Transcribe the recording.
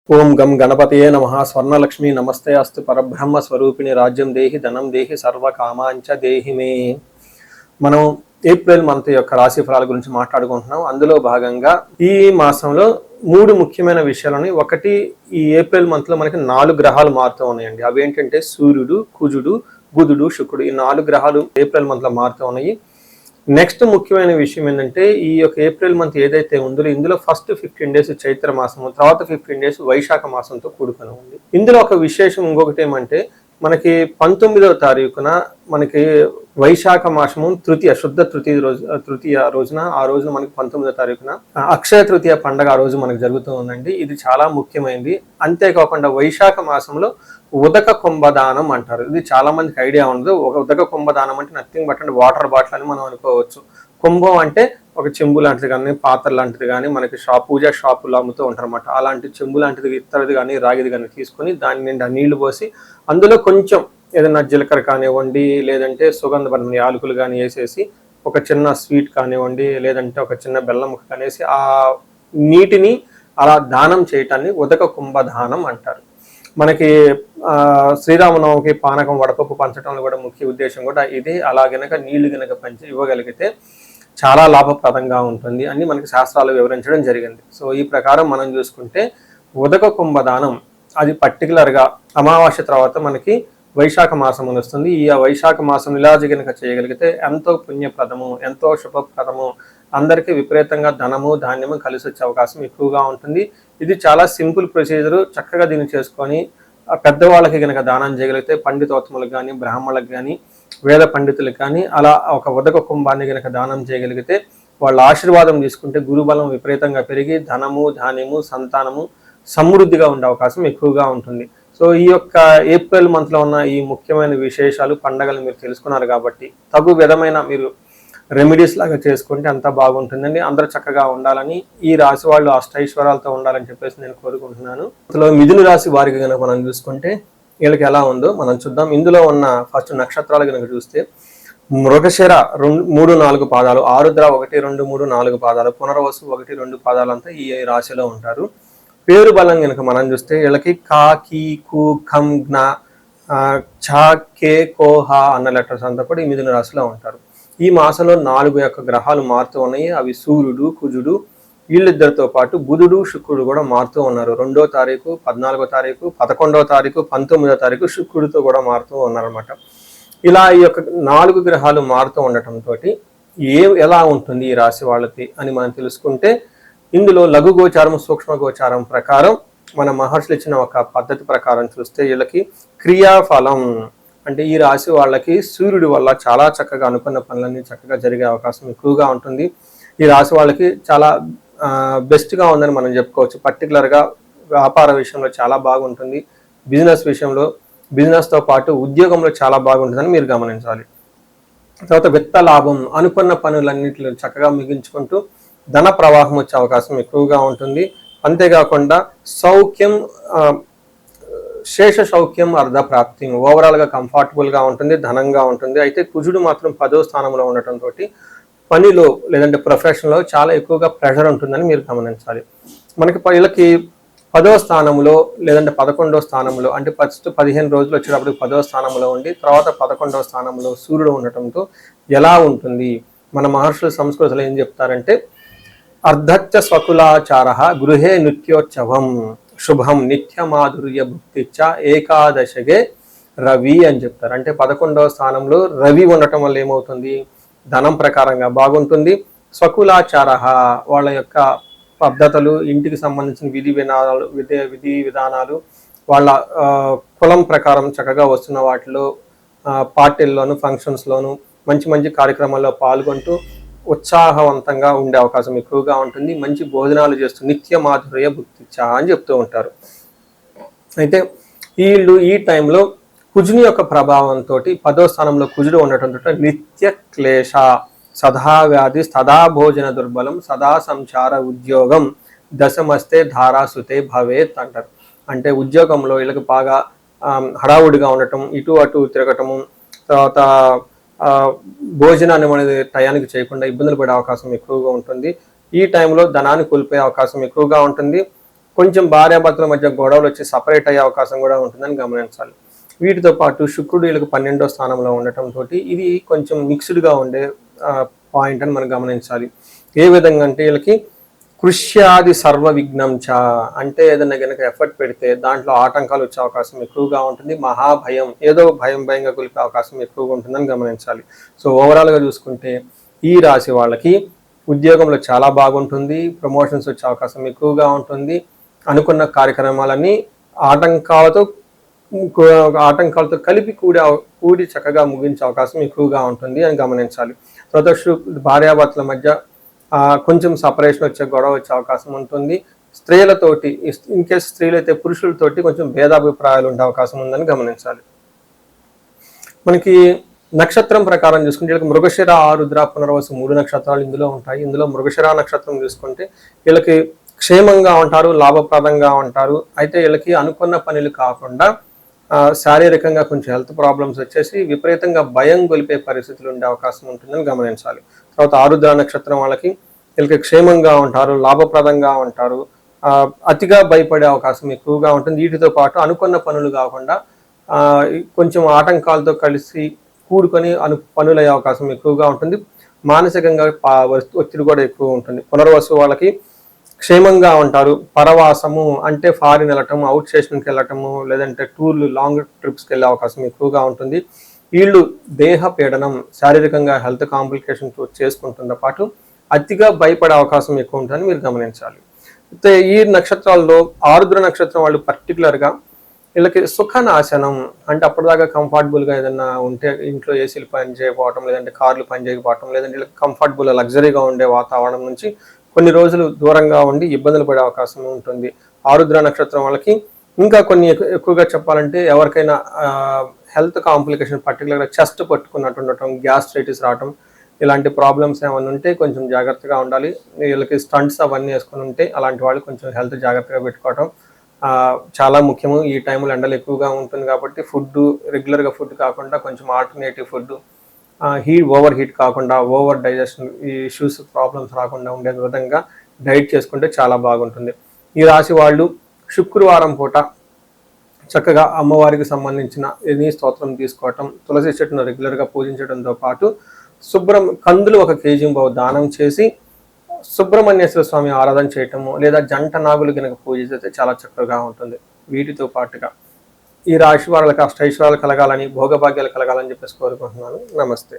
ఓం గం గణపతయే నమః. స్వర్ణలక్ష్మి నమస్తే అస్తు. పరబ్రహ్మ స్వరూపిణి రాజ్యం దేహి ధనం దేహి సర్వకామాంచ దేహి మే. మనం ఏప్రిల్ మంత్ యొక్క రాశి ఫలాల గురించి మాట్లాడుకుంటున్నాం. అందులో భాగంగా ఈ మాసంలో 3 ముఖ్యమైన విషయాలని. ఒకటి, ఈ ఏప్రిల్ మంత్ లో మనకి 4 గ్రహాలు మారుతూ ఉన్నాయండి. అవి ఏంటంటే సూర్యుడు, కుజుడు, బుధుడు, శుక్రుడు. ఈ 4 గ్రహాలు ఏప్రిల్ మంత్ లో మారుతూ ఉన్నాయి. నెక్స్ట్ ముఖ్యమైన విషయం ఏంటంటే, ఈ యొక్క ఏప్రిల్ మంత్ ఏదైతే ఉందో ఇందులో ఫస్ట్ 15 డేస్ చైత్ర మాసము, తర్వాత 15 డేస్ వైశాఖ మాసంతో కూడుకొని ఉంది. ఇందులో ఒక విశేషం ఇంకొకటి ఏమంటే, మనకి 19వ తారీఖున మనకి వైశాఖ మాసము శుద్ధ తృతీయ రోజున మనకి 19వ తారీఖున అక్షయ తృతీయ పండగ ఆ రోజు మనకు జరుగుతూ ఉందండి. ఇది చాలా ముఖ్యమైనది. అంతేకాకుండా వైశాఖ మాసంలో ఉదక కుంభదానం అంటారు. ఇది చాలా మందికి ఐడియా ఉండదు. ఒక ఉదక కుంభదానం అంటే నథింగ్ బట్ అంటే వాటర్ బాటిల్ అని మనం అనుకోవచ్చు. కుంభం అంటే ఒక చెంబు లాంటిది కానీ, పాత్ర లాంటిది కానీ, మనకి పూజా షాపులు అమ్ముతూ ఉంటారు అనమాట. అలాంటి చెంబు లాంటిది, ఇత్తడిది కానీ, రాగిది కానీ తీసుకొని దాని నిండా నీళ్లు పోసి అందులో కొంచెం ఏదైనా జీలకర్ర కానివ్వండి, లేదంటే సుగంధభరిత యాలకులు కానీ వేసేసి, ఒక చిన్న స్వీట్ కానివ్వండి, లేదంటే ఒక చిన్న బెల్లం ముక్క కనేసి ఆ నీటిని అలా దానం చేయటాన్ని ఉదక కుంభదానం అంటారు. మనకి శ్రీరామనవమికి పానకం వడపప్పు పంచడంలో కూడా ముఖ్య ఉద్దేశం కూడా ఇదే. అలా గనక నీళ్లు గనక పంచి ఇవ్వగలిగితే చాలా లాభప్రదంగా ఉంటుంది అని మనకి శాస్త్రాలు వివరించడం జరిగింది. సో ఈ ప్రకారం మనం చూసుకుంటే ఉదక కుంభదానం అది పర్టికులర్గా అమావాస్య తర్వాత మనకి వైశాఖ మాసం వస్తుంది. ఈ వైశాఖ మాసం ఇలా గనక చేయగలిగితే ఎంతో పుణ్యప్రదము, ఎంతో శుభప్రదము, అందరికీ విపరీతంగా ధనము ధాన్యము కలిసి వచ్చే అవకాశం ఎక్కువగా ఉంటుంది. ఇది చాలా సింపుల్ ప్రొసీజరు. చక్కగా దీన్ని చేసుకొని పెద్దవాళ్ళకి కనుక దానం చేయగలిగితే, పండితోత్తములకు కానీ, బ్రాహ్మణులకు కానీ, వేద పండితులకు కానీ అలా ఒక ఉదక కుంభాన్ని కనుక దానం చేయగలిగితే, వాళ్ళ ఆశీర్వాదం తీసుకుంటే గురుబలం విపరీతంగా పెరిగి ధనము ధాన్యము సంతానము సమృద్ధిగా ఉండే అవకాశం ఎక్కువగా ఉంటుంది. సో ఈ యొక్క ఏప్రిల్ మంత్లో ఉన్న ఈ ముఖ్యమైన విశేషాలు, పండగలు మీరు తెలుసుకున్నారు కాబట్టి తగు విధమైన మీరు రెమెడీస్ లాగా చేసుకుంటే అంతా బాగుంటుందండి. అందరూ చక్కగా ఉండాలని, ఈ రాశి వాళ్ళు అష్టైశ్వర్యాలతో ఉండాలని చెప్పేసి నేను కోరుకుంటున్నాను. అందులో మిథున రాశి వారికి కనుక మనం చూసుకుంటే వీళ్ళకి ఎలా ఉందో మనం చూద్దాం. ఇందులో ఉన్న ఫస్ట్ నక్షత్రాలు కనుక చూస్తే మృగశిర 3-4 పాదాలు, ఆరుద్ర 1-2-3-4 పాదాలు, పునర్వసు 1-2 పాదాలు అంతా ఈ రాశిలో ఉంటారు. పేరు బలం కనుక మనం చూస్తే వీళ్ళకి కా, కీ, కు, ఖం, జ్ఞ, ఛ, కే, కో, హ అన్న లెటర్స్ అంతా కూడా ఈ మిథున రాశిలో ఉంటారు. ఈ మాసంలో 4 యొక్క గ్రహాలు మారుతూ ఉన్నాయి. అవి సూర్యుడు, కుజుడు, వీళ్ళిద్దరితో పాటు బుధుడు, శుక్రుడు కూడా మారుతూ ఉన్నారు. 2వ తారీఖు, 14వ తారీఖు, 11వ తారీఖు, 19వ తారీఖు శుక్రుడితో కూడా మారుతూ ఉన్నారనమాట. ఇలా ఈ యొక్క 4 గ్రహాలు మారుతూ ఉండటంతో ఎలా ఉంటుంది ఈ రాశి వాళ్ళకి అని మనం తెలుసుకుంటే, ఇందులో లఘు గోచారం, సూక్ష్మ గోచారం ప్రకారం మన మహర్షులు ఇచ్చిన ఒక పద్ధతి ప్రకారం చూస్తే వీళ్ళకి క్రియాఫలం అంటే ఈ రాశి వాళ్ళకి సూర్యుడి వల్ల చాలా చక్కగా అనుకున్న పనులన్నీ చక్కగా జరిగే అవకాశం ఎక్కువగా ఉంటుంది. ఈ రాశి వాళ్ళకి చాలా బెస్ట్గా ఉందని మనం చెప్పుకోవచ్చు. పర్టికులర్గా వ్యాపార విషయంలో చాలా బాగుంటుంది. బిజినెస్ విషయంలో, బిజినెస్తో పాటు ఉద్యోగంలో చాలా బాగుంటుందని మీరు గమనించాలి. తర్వాత విత్త లాభం, అనుకున్న పనులన్నింటిలో చక్కగా ముగించుకుంటూ ధన ప్రవాహం వచ్చే అవకాశం ఎక్కువగా ఉంటుంది. అంతేకాకుండా సౌఖ్యం, శేష సౌఖ్యం, అర్ధ ప్రాప్తి, ఓవరాల్గా కంఫర్టబుల్గా ఉంటుంది, ధనంగా ఉంటుంది. అయితే కుజుడు మాత్రం 10వ స్థానంలో ఉండటంతో పనిలో లేదంటే ప్రొఫెషన్లో చాలా ఎక్కువగా ప్రెషర్ ఉంటుందని మీరు గమనించాలి. మనకి వీళ్ళకి 10వ స్థానంలో లేదంటే 11వ స్థానంలో అంటే ఫస్ట్ 15 రోజులు వచ్చేటప్పుడు 10వ స్థానంలో ఉండి తర్వాత 11వ స్థానంలో సూర్యుడు ఉండటంతో ఎలా ఉంటుంది, మన మహర్షుల సంస్కృతిలో ఏం చెప్తారంటే, అర్ధచ్చ స్వకులాచార గృహే నిత్యోత్సవం శుభం నిత్యమాధుర్య భుక్తిచ్చ ఏకాదశగే రవి అని చెప్తారు. అంటే 11వ స్థానంలో రవి ఉండటం వల్ల ఏమవుతుంది, ధనం ప్రకారంగా బాగుంటుంది. స్వకులాచార వాళ్ళ యొక్క పద్ధతులు, ఇంటికి సంబంధించిన విధి విధానాలు, వాళ్ళ కులం ప్రకారం చక్కగా వస్తున్న వాటిలో పార్టీల్లోను, ఫంక్షన్స్లోను మంచి మంచి కార్యక్రమాల్లో పాల్గొంటూ ఉత్సాహవంతంగా ఉండే అవకాశం ఎక్కువగా ఉంటుంది. మంచి భోజనాలు చేస్తూ నిత్య మాధుర్య భుక్తిచ్చ అని చెప్తూ ఉంటారు. అయితే వీళ్ళు ఈ టైంలో కుజుని యొక్క ప్రభావంతో 10వ స్థానంలో కుజుడు ఉండటంతో నిత్య క్లేశ, సదా వ్యాధి, సదా భోజన దుర్బలం, సదా సంచార ఉద్యోగం, దశమస్తే ధారాసుతే భవేత్ అంటారు. అంటే ఉద్యోగంలో వీళ్ళకి బాగా హడావుడిగా ఉండటం, ఇటు అటు తిరగటము, తర్వాత భోజనాన్ని అనేది టయానికి చేయకుండా ఇబ్బందులు పడే అవకాశం ఎక్కువగా ఉంటుంది. ఈ టైంలో ధనాన్ని కోల్పోయే అవకాశం ఎక్కువగా ఉంటుంది. కొంచెం భార్యాభర్తల మధ్య గొడవలు వచ్చి సపరేట్ అయ్యే అవకాశం కూడా ఉంటుందని గమనించాలి. వీటితో పాటు శుక్రుడు వీళ్ళకి 12వ స్థానంలో ఉండటం తోటి ఇది కొంచెం మిక్స్డ్గా ఉండే పాయింట్ అని మనం గమనించాలి. ఏ విధంగా అంటే వీళ్ళకి కృష్యాది సర్వ విఘ్నం చ అంటే ఏదైనా కనుక ఎఫర్ట్ పెడితే దాంట్లో ఆటంకాలు వచ్చే అవకాశం ఎక్కువగా ఉంటుంది. మహాభయం ఏదో భయంగా కొలిపే అవకాశం ఎక్కువగా ఉంటుందని గమనించాలి. సో ఓవరాల్గా చూసుకుంటే ఈ రాశి వాళ్ళకి ఉద్యోగంలో చాలా బాగుంటుంది. ప్రమోషన్స్ వచ్చే అవకాశం ఎక్కువగా ఉంటుంది. అనుకున్న కార్యక్రమాలన్నీ ఆటంకాలతో కలిపి కూడి చక్కగా ముగించే అవకాశం ఎక్కువగా ఉంటుంది అని గమనించాలి. తర్వాత భార్యాభర్తల మధ్య కొంచెం సపరేషన్ వచ్చే గొడవ వచ్చే అవకాశం ఉంటుంది. స్త్రీలతోటి ఇన్ కేసు స్త్రీలైతే పురుషులతోటి కొంచెం భేదాభిప్రాయాలు ఉండే అవకాశం ఉందని గమనించాలి. మనకి నక్షత్రం ప్రకారం చూసుకుంటే వీళ్ళకి మృగశిర, ఆరుద్ర, పునర్వసు 3 నక్షత్రాలు ఇందులో ఉంటాయి. ఇందులో మృగశిర నక్షత్రం చూసుకుంటే వీళ్ళకి క్షేమంగా ఉంటారు, లాభప్రదంగా ఉంటారు. అయితే వీళ్ళకి అనుకున్న పనులు కాకుండా శారీరకంగా కొంచెం హెల్త్ ప్రాబ్లమ్స్ వచ్చేసి విపరీతంగా భయం గొలిపే పరిస్థితులు ఉండే అవకాశం ఉంటుందని గమనించాలి. తర్వాత ఆరుద్ర నక్షత్రం వాళ్ళకి వీళ్ళకి క్షేమంగా ఉంటారు, లాభప్రదంగా ఉంటారు, అతిగా భయపడే అవకాశం ఎక్కువగా ఉంటుంది. వీటితో పాటు అనుకున్న పనులు కాకుండా కొంచెం ఆటంకాలతో కలిసి కూడుకొని పనులయ్యే అవకాశం ఎక్కువగా ఉంటుంది. మానసికంగా ఒత్తిడి కూడా ఎక్కువ ఉంటుంది. పునర్వసు వాళ్ళకి క్షేమంగా ఉంటారు. పరవాసము అంటే ఫారిన్ వెళ్ళటము, అవుట్ స్టేషన్కి వెళ్ళటము, లేదంటే టూర్లు, లాంగ్ ట్రిప్స్కి వెళ్ళే అవకాశం ఎక్కువగా ఉంటుంది. వీళ్ళు దేహ పీడనం, శారీరకంగా హెల్త్ కాంప్లికేషన్స్ చేసుకుంటున్న పాటు అతిగా భయపడే అవకాశం ఎక్కువ ఉంటుందని మీరు గమనించాలి. అయితే ఈ నక్షత్రాల్లో ఆరుద్ర నక్షత్రం వాళ్ళు పర్టికులర్గా వీళ్ళకి సుఖనాశనం అంటే అప్పటిదాకా కంఫర్టబుల్గా ఏదైనా ఉంటే ఇంట్లో ఏసీలు పని చేయకపోవటం, లేదంటే కార్లు పని చేయకపోవటం, లేదంటే వీళ్ళకి కంఫర్టబుల్ లగ్జరీగా ఉండే వాతావరణం నుంచి కొన్ని రోజులు దూరంగా ఉండి ఇబ్బందులు పడే అవకాశం ఉంటుంది. ఆరుద్ర నక్షత్రం వాళ్ళకి ఇంకా కొన్ని ఎక్కువగా చెప్పాలంటే ఎవరికైనా హెల్త్ కాంప్లికేషన్ పర్టికులర్గా చెస్ట్ పట్టుకున్నట్టు ఉండటం, గ్యాస్ట్రైటిస్ రావటం, ఇలాంటి ప్రాబ్లమ్స్ ఏమైనా ఉంటే కొంచెం జాగ్రత్తగా ఉండాలి. వీళ్ళకి స్టంట్స్ అవన్నీ వేసుకుని ఉంటే అలాంటి వాళ్ళు కొంచెం హెల్త్ జాగ్రత్తగా పెట్టుకోవటం చాలా ముఖ్యము. ఈ టైంలో ఎండలు ఎక్కువగా ఉంటుంది కాబట్టి రెగ్యులర్గా ఫుడ్ కాకుండా కొంచెం ఆల్టర్నేటివ్ ఫుడ్, ఓవర్ హీట్ కాకుండా, ఓవర్ డైజెషన్ ఇష్యూస్ ప్రాబ్లమ్స్ రాకుండా ఉండే విధంగా డైట్ చేసుకుంటే చాలా బాగుంటుంది. ఈ రాశి వాళ్ళు శుక్రవారం పూట చక్కగా అమ్మవారికి సంబంధించిన ఎనీ స్తోత్రం తీసుకోవటం, తులసి చెట్టును రెగ్యులర్గా పూజించడంతో పాటు కందులు 1 కేజీ దానం చేసి సుబ్రహ్మణ్యేశ్వర స్వామి ఆరాధన చేయటము, లేదా జంట నాగులు కనుక పూజిస్తే చాలా చక్కగా ఉంటుంది. వీటితో పాటుగా ఈ రాశి వాళ్ళకి అష్టైశ్వర్యాలు కలగాలని, భోగభాగ్యాలు కలగాలని చెప్పేసి కోరుకుంటున్నాను. నమస్తే.